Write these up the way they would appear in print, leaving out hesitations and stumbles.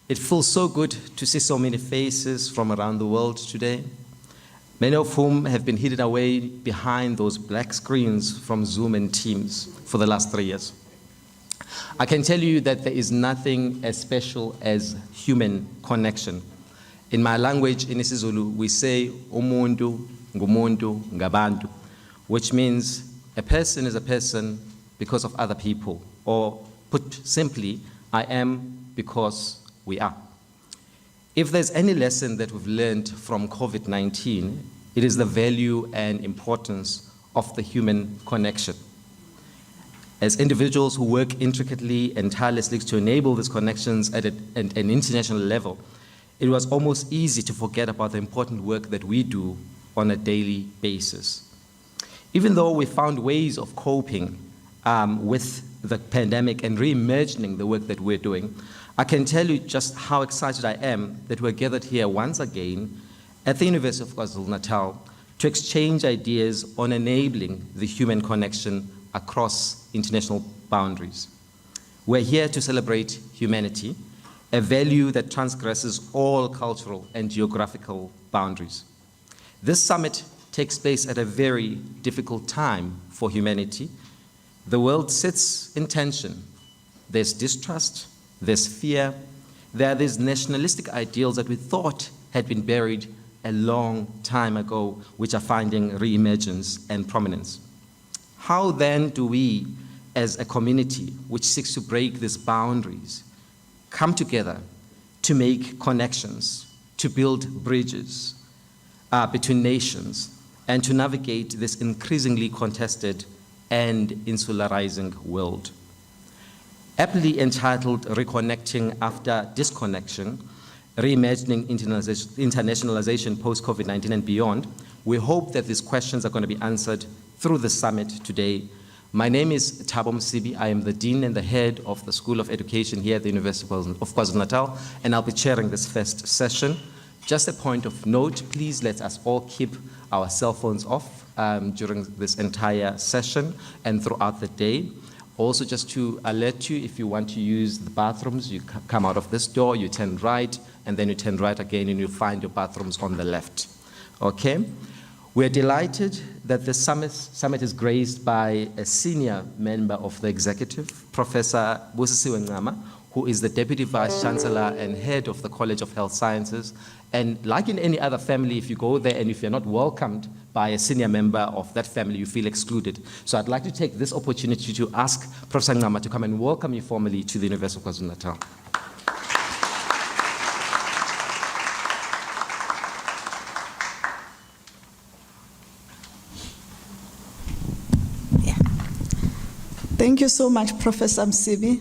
It feels so good to see so many faces from around the world today, many of whom have been hidden away behind those black screens from Zoom and Teams for the last 3 years. I can tell you that there is nothing as special as human connection. In my language, in isiZulu, we say, umuntu, ngumuntu, ngabantu, which means a person is a person because of other people, or put simply, I am because we are. If there's any lesson that we've learned from COVID-19, it is the value and importance of the human connection. As individuals who work intricately and tirelessly to enable these connections at an international level, it was almost easy to forget about the important work that we do on a daily basis. Even though we found ways of coping with the pandemic and reimagining the work that we're doing, I can tell you just how excited I am that we're gathered here once again at the University of KwaZulu-Natal to exchange ideas on enabling the human connection across international boundaries. We're here to celebrate humanity, a value that transgresses all cultural and geographical boundaries. This summit takes place at a very difficult time for humanity. The world sits in tension. There's distrust, there's fear, there are these nationalistic ideals that we thought had been buried a long time ago, which are finding reemergence and prominence. How then do we, as a community which seeks to break these boundaries, come together to make connections, to build bridges between nations, and to navigate this increasingly contested and insularizing world? Aptly entitled Reconnecting After Disconnection, Reimagining Internationalization Post-COVID-19 and Beyond, we hope that these questions are going to be answered through the summit today. My name is Thabo Msibi. I am the Dean and the Head of the School of Education here at the University of KwaZulu-Natal, and I'll be chairing this first session. Just a point of note, please let us all keep our cell phones off during this entire session and throughout the day. Also, just to alert you, if you want to use the bathrooms, you come out of this door, you turn right, and then you turn right again, and you'll find your bathrooms on the left. Okay? We're delighted that the summit is graced by a senior member of the executive, Professor Busisiwe Ncama, who is the Deputy Vice Chancellor and Head of the College of Health Sciences. And like in any other family, if you go there and if you're not welcomed by a senior member of that family, you feel excluded. So I'd like to take this opportunity to ask Professor Ncama to come and welcome you formally to the University of KwaZulu-Natal. Thank you so much, Professor Msibi.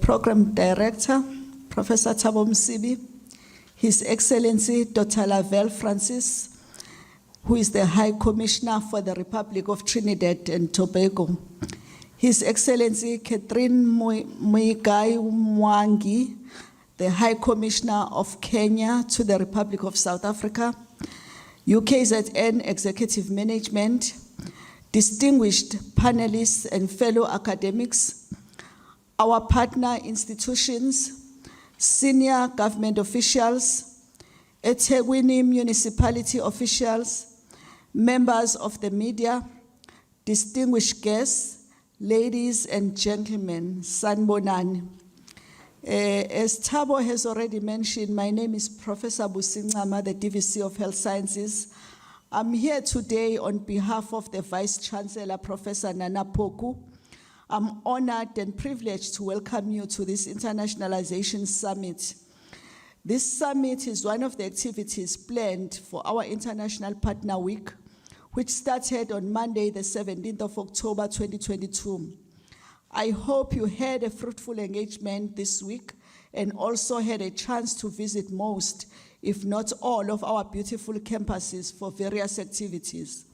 Program Director, Professor Thabo Msibi, His Excellency Dr. Lavelle Francis, who is the High Commissioner for the Republic of Trinidad and Tobago, His Excellency Catherine Muigai Mwangi, the High Commissioner of Kenya to the Republic of South Africa, UKZN Executive Management, distinguished panelists and fellow academics, our partner institutions, senior government officials, eThekwini municipality officials, members of the media, distinguished guests, ladies and gentlemen, sanibonani. As Thabo has already mentioned, my name is Professor Busisiwe Ncama, the DVC of Health Sciences. I'm here today on behalf of the Vice Chancellor, Professor Nana Poku. I'm honored and privileged to welcome you to this Internationalization Summit. This summit is one of the activities planned for our International Partner Week, which started on Monday, the 17th of October, 2022. I hope you had a fruitful engagement this week and also had a chance to visit most, if not all, of our beautiful campuses for various activities.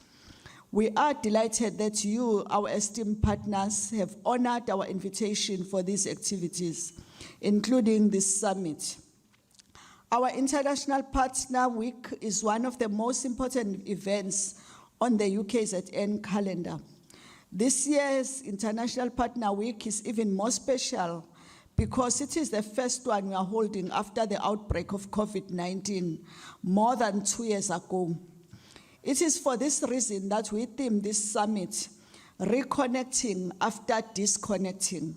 We are delighted that you, our esteemed partners, have honored our invitation for these activities, including this summit. Our International Partner Week is one of the most important events on the UKZN calendar. This year's International Partner Week is even more special because it is the first one we are holding after the outbreak of COVID-19 more than 2 years ago. It is for this reason that we theme this summit, Reconnecting After Disconnecting,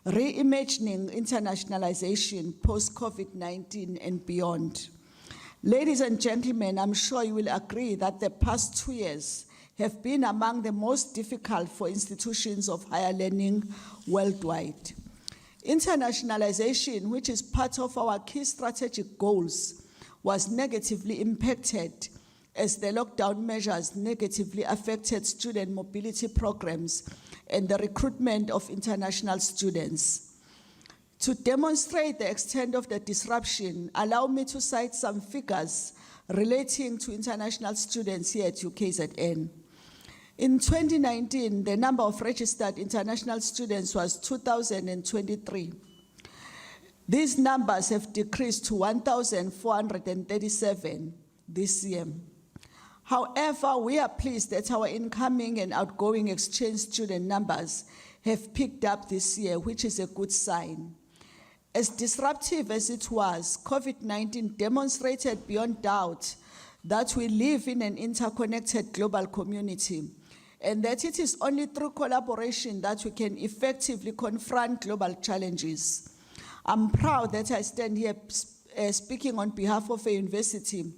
Reimagining Internationalization Post-COVID-19 and Beyond. Ladies and gentlemen, I'm sure you will agree that the past 2 years have been among the most difficult for institutions of higher learning worldwide. Internationalization, which is part of our key strategic goals, was negatively impacted as the lockdown measures negatively affected student mobility programs and the recruitment of international students. To demonstrate the extent of the disruption, allow me to cite some figures relating to international students here at UKZN. In 2019, the number of registered international students was 2,023. These numbers have decreased to 1,437 this year. However, we are pleased that our incoming and outgoing exchange student numbers have picked up this year, which is a good sign. As disruptive as it was, COVID-19 demonstrated beyond doubt that we live in an interconnected global community, and that it is only through collaboration that we can effectively confront global challenges. I'm proud that I stand here speaking on behalf of a university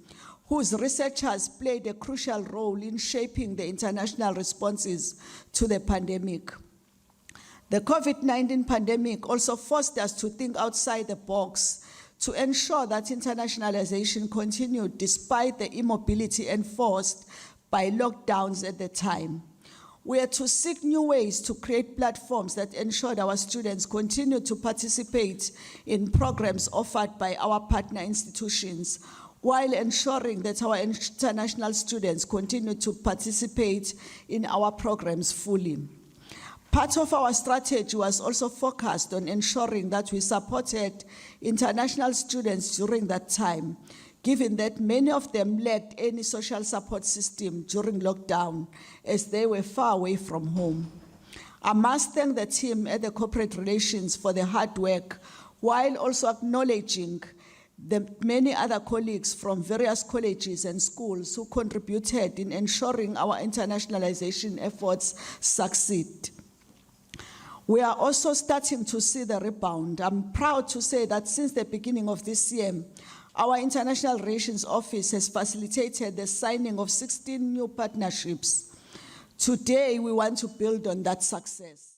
whose researchers played a crucial role in shaping the international responses to the pandemic. The COVID-19 pandemic also forced us to think outside the box to ensure that internationalization continued despite the immobility enforced by lockdowns at the time. We had to seek new ways to create platforms that ensured our students continued to participate in programs offered by our partner institutions, while ensuring that our international students continued to participate in our programs fully. Part of our strategy was also focused on ensuring that we supported international students during that time, given that many of them lacked any social support system during lockdown, as they were far away from home. I must thank the team at the Corporate Relations for their hard work, while also acknowledging the many other colleagues from various colleges and schools who contributed in ensuring our internationalization efforts succeed. We are also starting to see the rebound. I'm proud to say that since the beginning of this year, our International Relations Office has facilitated the signing of 16 new partnerships. Today, we want to build on that success.